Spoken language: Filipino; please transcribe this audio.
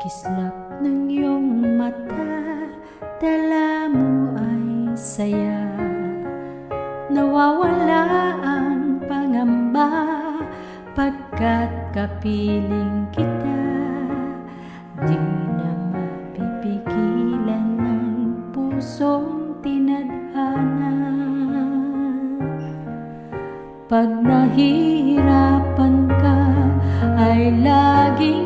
Kislap ng iyong mata, dala mo ay saya. Nawawala ang pangamba pagkat kapiling kita. Di na mapipigilan ng pusong tinadhana. Pag nahihirapan ka ay laging